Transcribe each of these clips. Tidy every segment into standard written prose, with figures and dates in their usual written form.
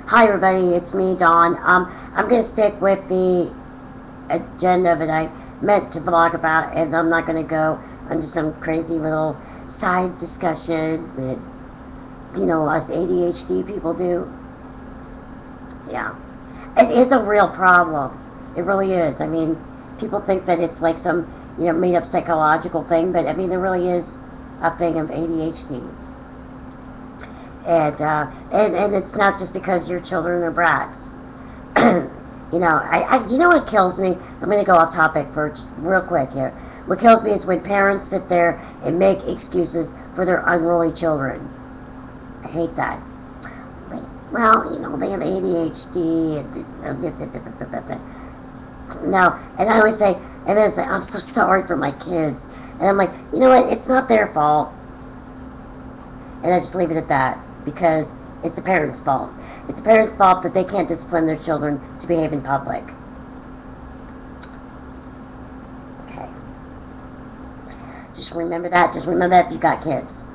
Hi everybody, it's me, Dawn. I'm gonna stick with the agenda that I meant to vlog about, and I'm not gonna go into some crazy little side discussion that us ADHD people do. Yeah, it is a real problem. It really is. I mean, people think that it's like some made up psychological thing, but I mean there really is a thing of ADHD. And it's not just because your children are brats. You know what kills me? I'm going to go off topic for just real quick here. What kills me is when parents sit there and make excuses for their unruly children. I hate that. Well, they have ADHD. No, and I always say, and then say, I'm so sorry for my kids. And I'm like, you know what? It's not their fault. And I just leave it at that because it's the parents' fault. It's the parents' fault that they can't discipline their children to behave in public. Okay. Just remember that. Just remember that if you got kids.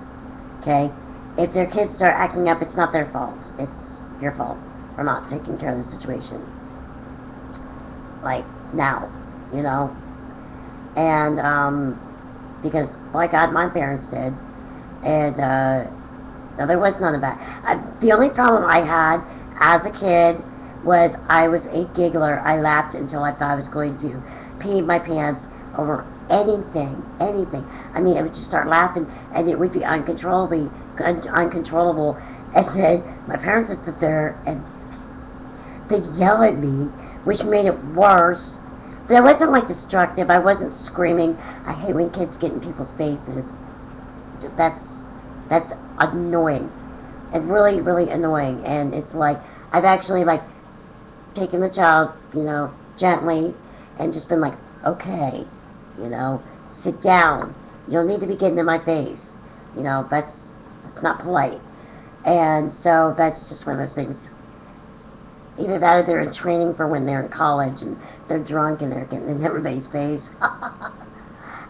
Okay? If their kids start acting up, it's not their fault. It's your fault for not taking care of the situation. Like, now. And, because, by God, my parents did. And, no, there was none of that. The only problem I had as a kid was I was a giggler. I laughed until I thought I was going to pee my pants over anything. I mean, I would just start laughing, and it would be uncontrollable. And then my parents would sit there, and they'd yell at me, which made it worse. But I wasn't, like, destructive. I wasn't screaming. I hate when kids get in people's faces. That's annoying and really, really annoying. And it's like I've actually like taken the child, gently and just been like, okay, sit down. You don't need to be getting in my face. That's not polite. And so that's just one of those things. Either that or they're in training for when they're in college and they're drunk and they're getting in everybody's face.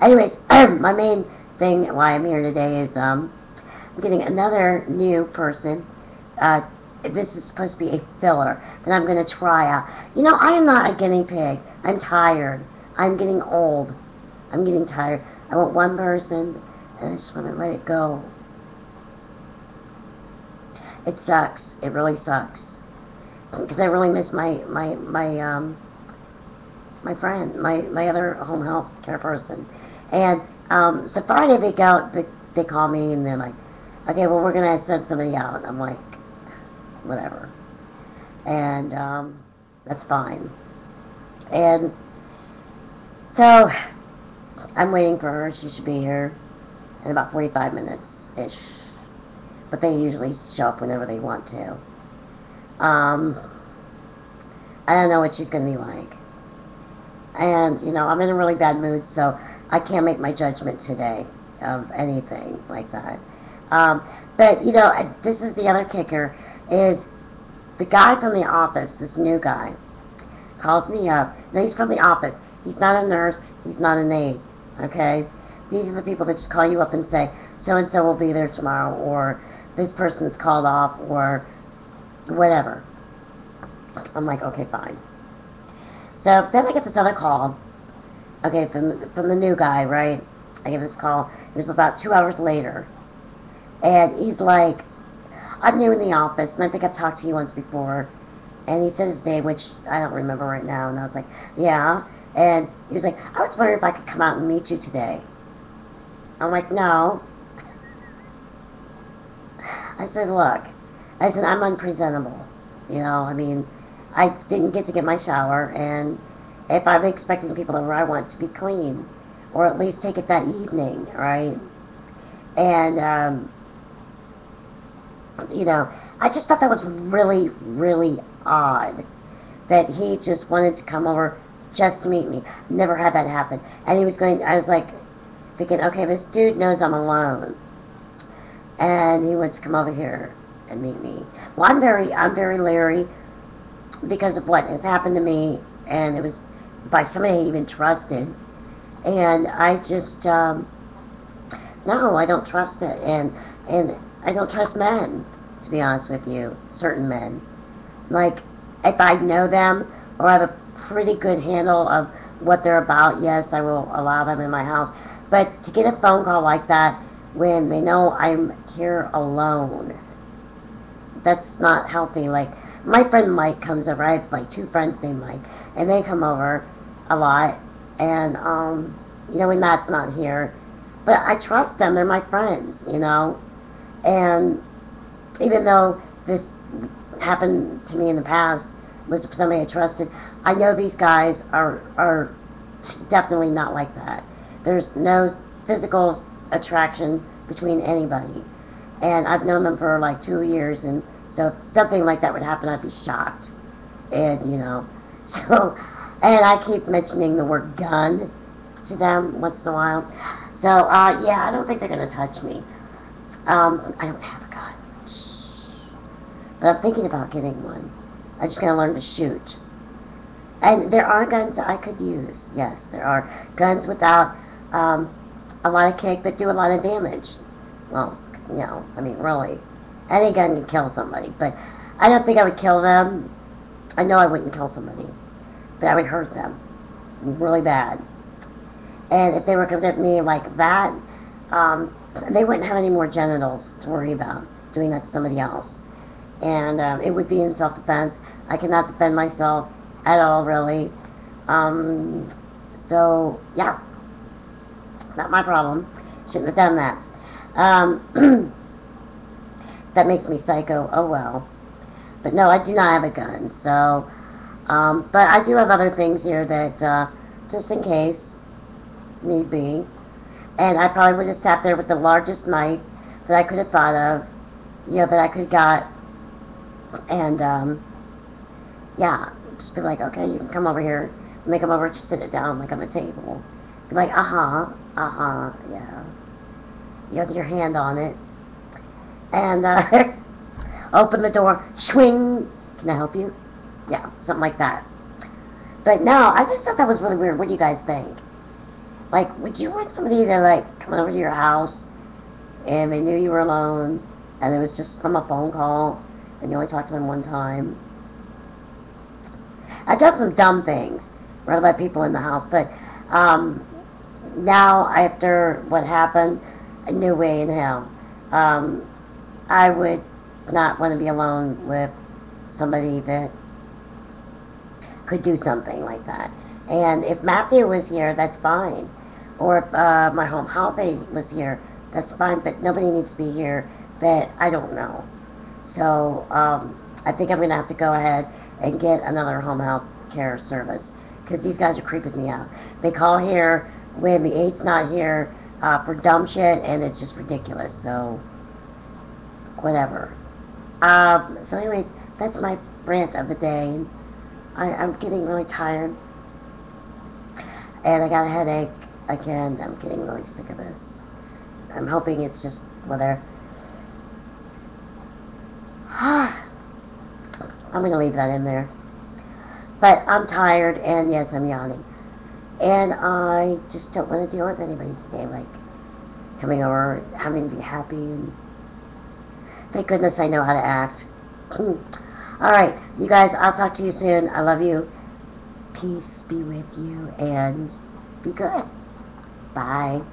Anyways, my main thing why I'm here today is I'm getting another new person. This is supposed to be a filler that I'm going to try out. I am not a guinea pig. I'm tired. I'm getting old. I'm getting tired. I want one person, and I just want to let it go. It sucks. It really sucks. Because I really miss my friend, my other home health care person. And so Friday they call me and they're like, okay, well, we're going to send somebody out. And I'm like, whatever. And that's fine. And so I'm waiting for her. She should be here in about 45 minutes-ish. But they usually show up whenever they want to. I don't know what she's going to be like. And, I'm in a really bad mood, so I can't make my judgment today of anything like that. But, this is the other kicker, is the guy from the office, this new guy, calls me up. Now, he's from the office. He's not a nurse. He's not an aide, okay? These are the people that just call you up and say, so-and-so will be there tomorrow, or this person's called off, or whatever. I'm like, okay, fine. So then I get this other call, okay, from the new guy, right? I get this call. It was about 2 hours later. And he's like, I'm new in the office, and I think I've talked to you once before. And he said his name, which I don't remember right now. And I was like, yeah. And he was like, I was wondering if I could come out and meet you today. I'm like, no. I said, look. I said, I'm unpresentable. I mean, I didn't get to get my shower, and if I'm expecting people over, I want to be clean, or at least take it that evening, right? And, I just thought that was really, really odd, that he just wanted to come over just to meet me. Never had that happen. And I was like, thinking, okay, this dude knows I'm alone, and he wants to come over here and meet me. Well, I'm very leery because of what has happened to me, and it was by somebody I even trusted, and I just no, I don't trust it, and I don't trust men, to be honest with you, certain men. Like, if I know them or have a pretty good handle of what they're about, yes, I will allow them in my house. But to get a phone call like that when they know I'm here alone, that's not healthy. Like, my friend Mike comes over. I have like two friends named Mike, and they come over a lot. And when Matt's not here, but I trust them. They're my friends, And even though this happened to me in the past, was somebody I trusted, I know these guys are definitely not like that. There's no physical attraction between anybody. And I've known them for like 2 years, and so if something like that would happen, I'd be shocked. And, so, and I keep mentioning the word gun to them once in a while. So, yeah, I don't think they're going to touch me. I don't have a gun. Shh. But I'm thinking about getting one. I just got to learn to shoot. And there are guns that I could use. Yes, there are guns without a lot of kick that do a lot of damage. Well, really. Any gun can kill somebody. But I don't think I would kill them. I know I wouldn't kill somebody. But I would hurt them really bad. And if they were coming at me like that, they wouldn't have any more genitals to worry about doing that to somebody else. And it would be in self-defense. I cannot defend myself at all, really. So, yeah. Not my problem. Shouldn't have done that. That makes me psycho. Oh, well. But no, I do not have a gun. So, but I do have other things here that, just in case, need be. And I probably would have sat there with the largest knife that I could have thought of, that I could have got. And, yeah, just be like, okay, you can come over here. And they come over, just sit it down like on the table. Be like, yeah. You have your hand on it. And, open the door, swing. Can I help you? Yeah, something like that. But no, I just thought that was really weird. What do you guys think? Like, would you want somebody to, like, come over to your house and they knew you were alone and it was just from a phone call and you only talked to them one time? I've done some dumb things where I let people in the house, but now, after what happened, no way in hell. I would not want to be alone with somebody that could do something like that. And if Matthew was here, that's fine. Or if my home health aide was here, that's fine. But nobody needs to be here that I don't know. So I think I'm going to have to go ahead and get another home health care service because these guys are creeping me out. They call here when the aide's not here for dumb shit, and it's just ridiculous. So whatever. So anyways, that's my rant of the day. I'm getting really tired. And I got a headache. Again, I'm getting really sick of this. I'm hoping it's just weather. I'm going to leave that in there. But I'm tired, and yes, I'm yawning. And I just don't want to deal with anybody today, like coming over, having to be happy, and thank goodness I know how to act. Alright, you guys, I'll talk to you soon. I love you. Peace be with you, and be good. Bye.